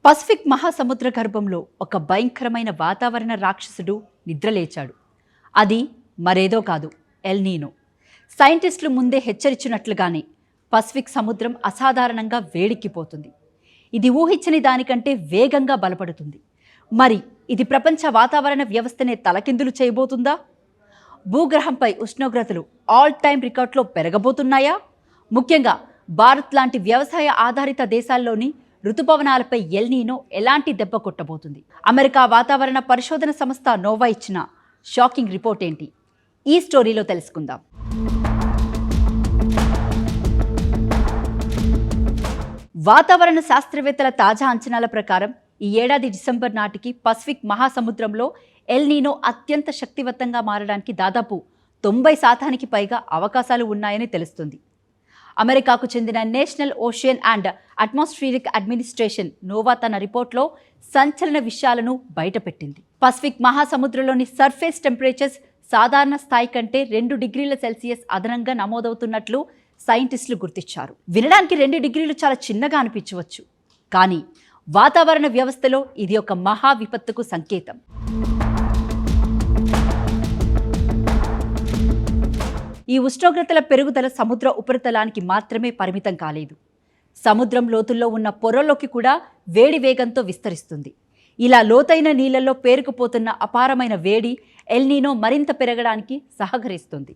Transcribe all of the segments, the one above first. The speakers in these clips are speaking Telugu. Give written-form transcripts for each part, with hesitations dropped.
పసిఫిక్ మహాసముద్ర గర్భంలో ఒక భయంకరమైన వాతావరణ రాక్షసుడు నిద్రలేచాడు. అది మరేదో కాదు, ఎల్ నీనో. సైంటిస్టులు ముందే హెచ్చరించినట్లుగానే పసిఫిక్ సముద్రం అసాధారణంగా వేడెక్కిపోతుంది. ఇది ఊహించని దానికంటే వేగంగా బలపడుతుంది. మరి ఇది ప్రపంచ వాతావరణ వ్యవస్థనే తలకిందులు చేయబోతుందా? భూగ్రహంపై ఉష్ణోగ్రతలు ఆల్ టైమ్ రికార్డులో పెరగబోతున్నాయా? ముఖ్యంగా భారత్ లాంటి వ్యవసాయ ఆధారిత దేశాల్లోని ఋతుపవనాలపై ఎల్ నీనో ఎలాంటి దెబ్బ కొట్టబోతుంది? అమెరికా వాతావరణ పరిశోధన సంస్థ నోవా ఇచ్చిన షాకింగ్ రిపోర్ట్ ఏంటి? ఈ స్టోరీలో తెలుసుకుందాం. వాతావరణ శాస్త్రవేత్తల తాజా అంచనాల ప్రకారం ఈ ఏడాది డిసెంబర్ నాటికి పసిఫిక్ మహాసముద్రంలో ఎల్ నీనో అత్యంత శక్తివంతంగా మారడానికి దాదాపు 90% పైగా అవకాశాలు ఉన్నాయని తెలుస్తుంది. అమెరికాకు చెందిన national ocean and atmospheric administration NOAA తన రిపోర్ట్లో సంచలన విషయాలను బయటపెట్టింది. పసిఫిక్ మహాసముద్రంలోని సర్ఫేస్ టెంపరేచర్స్ సాధారణ స్థాయి కంటే 2 డిగ్రీల సెల్సియస్ అదనంగా నమోదవుతున్నట్లు సైంటిస్టులు గుర్తించారు. వినడానికి 2 డిగ్రీలు చాలా చిన్నగా అనిపించవచ్చు, కానీ వాతావరణ వ్యవస్థలో ఇది ఒక మహా విపత్తుకు సంకేతం. ఈ ఉష్ణోగ్రతల పెరుగుదల సముద్ర ఉపరితలానికి మాత్రమే పరిమితం కాలేదు. సముద్రం లోతుల్లో ఉన్న పొరల్లోకి కూడా వేడి వేగంతో విస్తరిస్తుంది. ఇలా లోతైన నీళ్లలో పేరుకుపోతున్న అపారమైన వేడి ఎల్ నీనో మరింత పెరగడానికి సహకరిస్తుంది.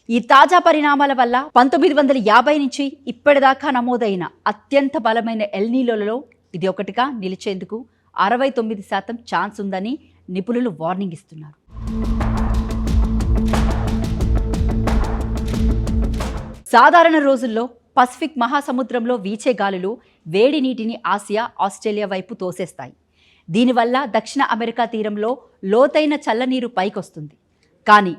ఈ తాజా పరిణామాల వల్ల 1950 నుంచి ఇప్పటిదాకా నమోదైన అత్యంత బలమైన ఎల్ నీనోలలో ఇది ఒకటిగా నిలిచేందుకు 69% ఛాన్స్ ఉందని నిపుణులు వార్నింగ్ ఇస్తున్నారు. సాధారణ రోజుల్లో పసిఫిక్ మహాసముద్రంలో వీచే గాలులు వేడి నీటిని ఆసియా, ఆస్ట్రేలియా వైపు తోసేస్తాయి. దీనివల్ల దక్షిణ అమెరికా తీరంలో లోతైన చల్లనీరు పైకొస్తుంది. కానీ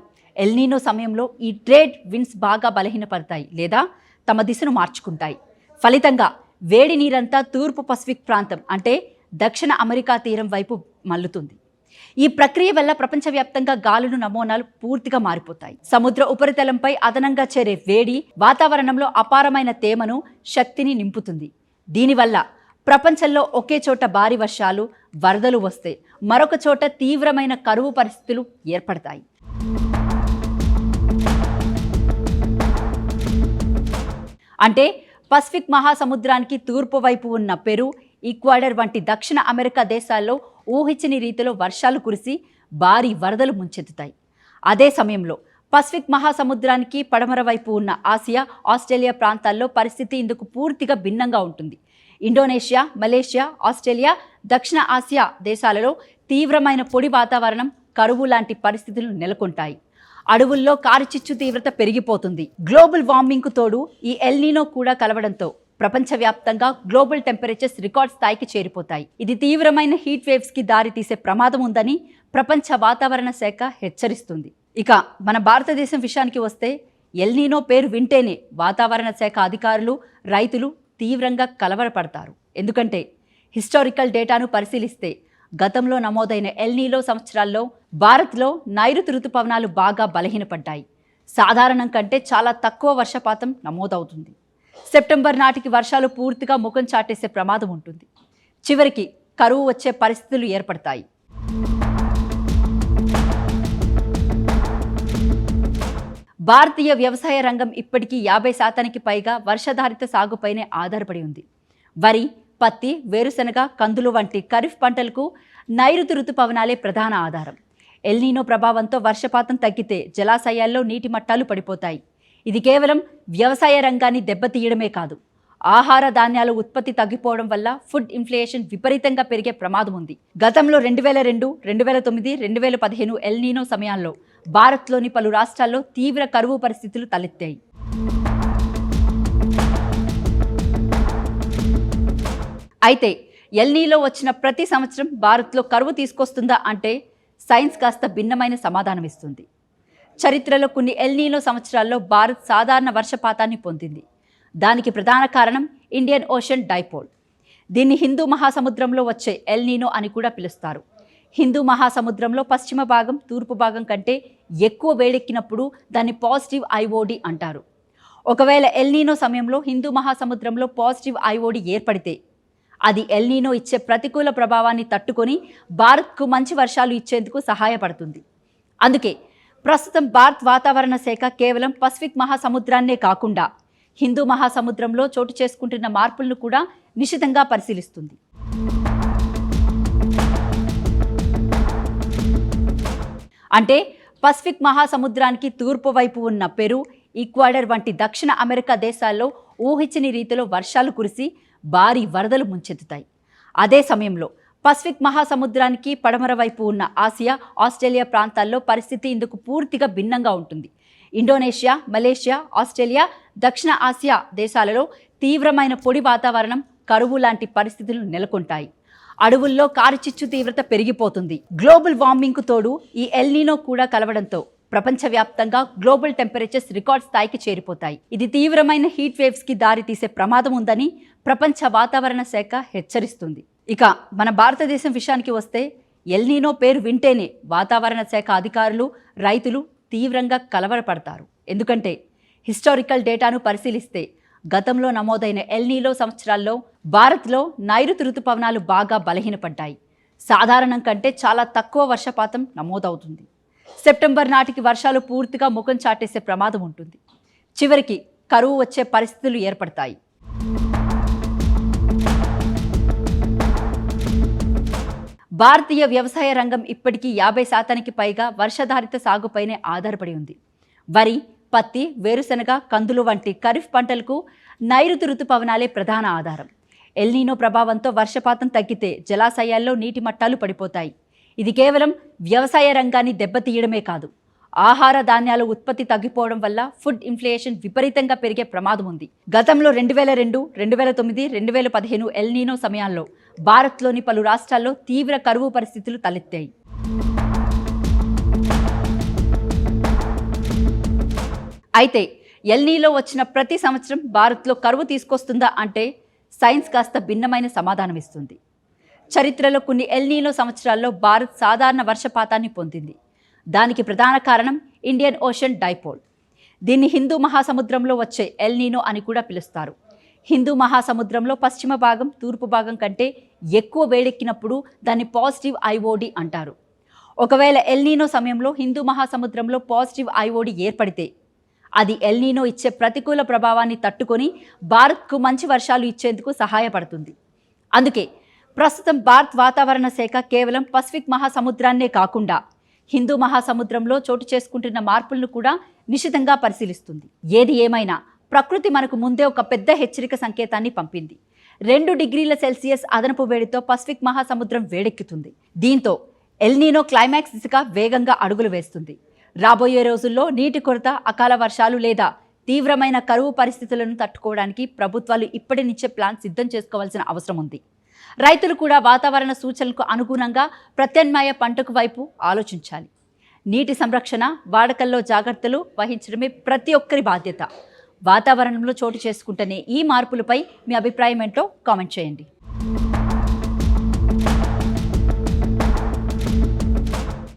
ఎల్ నీనో సమయంలో ఈ ట్రేడ్ విండ్స్ బాగా బలహీనపడతాయి లేదా తమ దిశను మార్చుకుంటాయి. ఫలితంగా వేడి నీరంతా తూర్పు పసిఫిక్ ప్రాంతం అంటే దక్షిణ అమెరికా తీరం వైపు మల్లుతుంది. ఈ ప్రక్రియ వల్ల ప్రపంచవ్యాప్తంగా గాలుల నమూనాలు పూర్తిగా మారిపోతాయి. సముద్ర ఉపరితలంపై అదనంగా చేరే వేడి వాతావరణంలో అపారమైన తేమను, శక్తిని నింపుతుంది. దీనివల్ల ప్రపంచంలో ఒకే చోట భారీ వర్షాలు, వరదలు వస్తే మరొక చోట తీవ్రమైన కరువు పరిస్థితులు ఏర్పడతాయి. అంటే పసిఫిక్ మహాసముద్రానికి తూర్పు వైపు ఉన్న పెరు, ఈక్వాడర్ వంటి దక్షిణ అమెరికా దేశాల్లో ఊహించని రీతిలో వర్షాలు కురిసి భారీ వరదలు ముంచెత్తుతాయి. అదే సమయంలో పసిఫిక్ మహాసముద్రానికి పడమర వైపు ఉన్న ఆసియా, ఆస్ట్రేలియా ప్రాంతాల్లో పరిస్థితి ఇందుకు పూర్తిగా భిన్నంగా ఉంటుంది. ఇండోనేషియా, మలేషియా, ఆస్ట్రేలియా, దక్షిణ ఆసియా దేశాలలో తీవ్రమైన పొడి వాతావరణం, కరువు లాంటి పరిస్థితులు నెలకొంటాయి. అడవుల్లో కారుచిచ్చు తీవ్రత పెరిగిపోతుంది. గ్లోబల్ వార్మింగ్కు తోడు ఈ ఎల్ నీనో కూడా కలవడంతో ప్రపంచవ్యాప్తంగా గ్లోబల్ టెంపరేచర్స్ రికార్డ్ స్థాయికి చేరిపోతాయి. ఇది తీవ్రమైన హీట్ వేవ్స్కి దారి తీసే ప్రమాదం ఉందని ప్రపంచ వాతావరణ శాఖ హెచ్చరిస్తుంది. ఇక మన భారతదేశం విషయానికి వస్తే ఎల్ నీనో పేరు వింటేనే వాతావరణ శాఖ అధికారులు, రైతులు తీవ్రంగా కలవరపడతారు. ఎందుకంటే హిస్టారికల్ డేటాను పరిశీలిస్తే గతంలో నమోదైన ఎల్ నీనో సంవత్సరాల్లో భారత్లో నైరుతి ఋతుపవనాలు బాగా బలహీనపడ్డాయి. సాధారణం కంటే చాలా తక్కువ వర్షపాతం నమోదవుతుంది. సెప్టెంబర్ నాటికి వర్షాలు పూర్తిగా ముఖం చాటేసే ప్రమాదం ఉంటుంది. చివరికి కరువు వచ్చే పరిస్థితులు ఏర్పడతాయి. భారతీయ వ్యవసాయ రంగం ఇప్పటికీ 50% పైగా వర్షాధారిత సాగుపైనే ఆధారపడి ఉంది. వరి, పత్తి, వేరుశనగ, కందులు వంటి ఖరీఫ్ పంటలకు నైరుతి ఋతుపవనాలే ప్రధాన ఆధారం. ఎల్ నీనో ప్రభావంతో వర్షపాతం తగ్గితే జలాశయాల్లో నీటి మట్టాలు పడిపోతాయి. ఇది కేవలం వ్యవసాయ రంగాన్ని దెబ్బతీయడమే కాదు, ఆహార ధాన్యాల ఉత్పత్తి తగ్గిపోవడం వల్ల ఫుడ్ ఇన్ఫ్లేషన్ విపరీతంగా పెరిగే ప్రమాదం ఉంది. గతంలో 2002, 2009, 2015 ఎల్ నీనో సమయాల్లో భారత్లోని పలు రాష్ట్రాల్లో తీవ్ర కరువు పరిస్థితులు తలెత్తాయి. అయితే ఎల్ నీనో వచ్చిన ప్రతి సంవత్సరం భారత్లో కరువు తీసుకొస్తుందా అంటే సైన్స్ కాస్త భిన్నమైన సమాధానం ఇస్తుంది. చరిత్రలో కొన్ని ఎల్ నీనో సంవత్సరాల్లో భారత్ సాధారణ వర్షపాతాన్ని పొందింది. దానికి ప్రధాన కారణం ఇండియన్ ఓషన్ డైపోల్. దీన్ని హిందూ మహాసముద్రంలో వచ్చే ఎల్ నీనో అని కూడా పిలుస్తారు. హిందూ మహాసముద్రంలో పశ్చిమ భాగం తూర్పు భాగం కంటే ఎక్కువ వేడెక్కినప్పుడు దాన్ని పాజిటివ్ ఐఓడి అంటారు. ఒకవేళ ఎల్ నీనో సమయంలో హిందూ మహాసముద్రంలో పాజిటివ్ ఐఓడి ఏర్పడితే అది ఎల్నీనో ఇచ్చే ప్రతికూల ప్రభావాన్ని తట్టుకొని భారత్కు మంచి వర్షాలు ఇచ్చేందుకు సహాయపడుతుంది. అందుకే ప్రస్తుతం భారత్ వాతావరణ శాఖ కేవలం పసిఫిక్ మహాసముద్రాన్నే కాకుండా హిందూ మహాసముద్రంలో చోటు చేసుకుంటున్న మార్పులను కూడా నిశితంగా పరిశీలిస్తుంది. అంటే పసిఫిక్ మహాసముద్రానికి తూర్పు వైపు ఉన్న పెరు, ఈక్వాడర్ వంటి దక్షిణ అమెరికా దేశాల్లో ఊహించని రీతిలో వర్షాలు కురిసి భారీ వరదలు ముంచెత్తుతాయి. అదే సమయంలో పసిఫిక్ మహాసముద్రానికి పడమర వైపు ఉన్న ఆసియా, ఆస్ట్రేలియా ప్రాంతాల్లో పరిస్థితి ఇందుకు పూర్తిగా భిన్నంగా ఉంటుంది. ఇండోనేషియా, మలేషియా, ఆస్ట్రేలియా, దక్షిణ ఆసియా దేశాలలో తీవ్రమైన పొడి వాతావరణం, కరువు లాంటి పరిస్థితులు నెలకొంటాయి. అడవుల్లో కారుచిచ్చు తీవ్రత పెరిగిపోతుంది. గ్లోబల్ వార్మింగ్కు తోడు ఈ ఎల్నీనో కూడా కలవడంతో ప్రపంచవ్యాప్తంగా గ్లోబల్ టెంపరేచర్స్ రికార్డ్ స్థాయికి చేరిపోతాయి. ఇది తీవ్రమైన హీట్ వేవ్స్కి దారి తీసే ప్రమాదం ఉందని ప్రపంచ వాతావరణ శాఖ హెచ్చరిస్తుంది. ఇక మన భారతదేశం విషయానికి వస్తే ఎల్నీనో పేరు వింటేనే వాతావరణ శాఖ అధికారులు, రైతులు తీవ్రంగా కలవరపడతారు. ఎందుకంటే హిస్టారికల్ డేటాను పరిశీలిస్తే గతంలో నమోదైన ఎల్నీనో సంవత్సరాల్లో భారత్లో నైరుతి ఋతుపవనాలు బాగా బలహీనపడ్డాయి. సాధారణం కంటే చాలా తక్కువ వర్షపాతం నమోదవుతుంది. సెప్టెంబర్ నాటికి వర్షాలు పూర్తిగా ముఖం చాటేసే ప్రమాదం ఉంటుంది. చివరికి కరువు వచ్చే పరిస్థితులు ఏర్పడతాయి. భారతీయ వ్యవసాయ రంగం ఇప్పటికీ 50% పైగా వర్షాధారిత సాగుపైనే ఆధారపడి ఉంది. వరి, పత్తి, వేరుశనగ, కందులు వంటి ఖరీఫ్ పంటలకు నైరుతి ఋతుపవనాలే ప్రధాన ఆధారం. ఎల్నీనో ప్రభావంతో వర్షపాతం తగ్గితే జలాశయాల్లో నీటి మట్టాలు పడిపోతాయి. ఇది కేవలం వ్యవసాయ రంగాన్ని దెబ్బతీయడమే కాదు, ఆహార ధాన్యాల ఉత్పత్తి తగ్గిపోవడం వల్ల ఫుడ్ ఇన్ఫ్లేషన్ విపరీతంగా పెరిగే ప్రమాదం ఉంది. గతంలో 2002, 2009, 2015 ఎల్నీనో సమయాల్లో భారత్లోని పలు రాష్ట్రాల్లో తీవ్ర కరువు పరిస్థితులు తలెత్తాయి. అయితే ఎల్నీనో వచ్చిన ప్రతి సంవత్సరం భారత్లో కరువు తీసుకొస్తుందా అంటే సైన్స్ కాస్త భిన్నమైన సమాధానం ఇస్తుంది. చరిత్రలో కొన్ని ఎల్నీనో సంవత్సరాల్లో భారత్ సాధారణ వర్షపాతాన్ని పొందింది. దానికి ప్రధాన కారణం ఇండియన్ ఓషన్ డైపోల్. దీన్ని హిందూ మహాసముద్రంలో వచ్చే ఎల్నీనో అని కూడా పిలుస్తారు. హిందూ మహాసముద్రంలో పశ్చిమ భాగం తూర్పు భాగం కంటే ఎక్కువ వేడెక్కినప్పుడు దాన్ని పాజిటివ్ ఐఓడి అంటారు. ఒకవేళ ఎల్నీనో సమయంలో హిందూ మహాసముద్రంలో పాజిటివ్ ఐఓడి ఏర్పడితే అది ఎల్నీనో ఇచ్చే ప్రతికూల ప్రభావాన్ని తట్టుకొని భారత్కు మంచి వర్షాలు ఇచ్చేందుకు సహాయపడుతుంది. అందుకే ప్రస్తుతం భారత్ వాతావరణ శాఖ కేవలం పసిఫిక్ మహాసముద్రాన్నే కాకుండా హిందూ మహాసముద్రంలో చోటు చేసుకుంటున్న మార్పులను కూడా నిశితంగా పరిశీలిస్తుంది. ఏది ఏమైనా ప్రకృతి మనకు ముందే ఒక పెద్ద హెచ్చరిక సంకేతాన్ని పంపింది. 2 డిగ్రీల సెల్సియస్ అదనపు వేడితో పసిఫిక్ మహాసముద్రం వేడెక్కుతుంది. దీంతో ఎల్నీనో క్లైమాక్స్ దిశగా వేగంగా అడుగులు వేస్తుంది. రాబోయే రోజుల్లో నీటి కొరత, అకాల వర్షాలు లేదా తీవ్రమైన కరువు పరిస్థితులను తట్టుకోవడానికి ప్రభుత్వాలు ఇప్పటి నుంచే ప్లాన్ సిద్ధం చేసుకోవాల్సిన అవసరం ఉంది. రైతులు కూడా వాతావరణ సూచనలకు అనుగుణంగా ప్రత్యామ్నాయ పంటకు వైపు ఆలోచించాలి. నీటి సంరక్షణ, వాడకల్లో జాగ్రత్తలు వహించడమే ప్రతి ఒక్కరి బాధ్యత. వాతావరణంలో చోటు చేసుకుంటున్న ఈ మార్పులపై మీ అభిప్రాయం ఏంటో కామెంట్ చేయండి.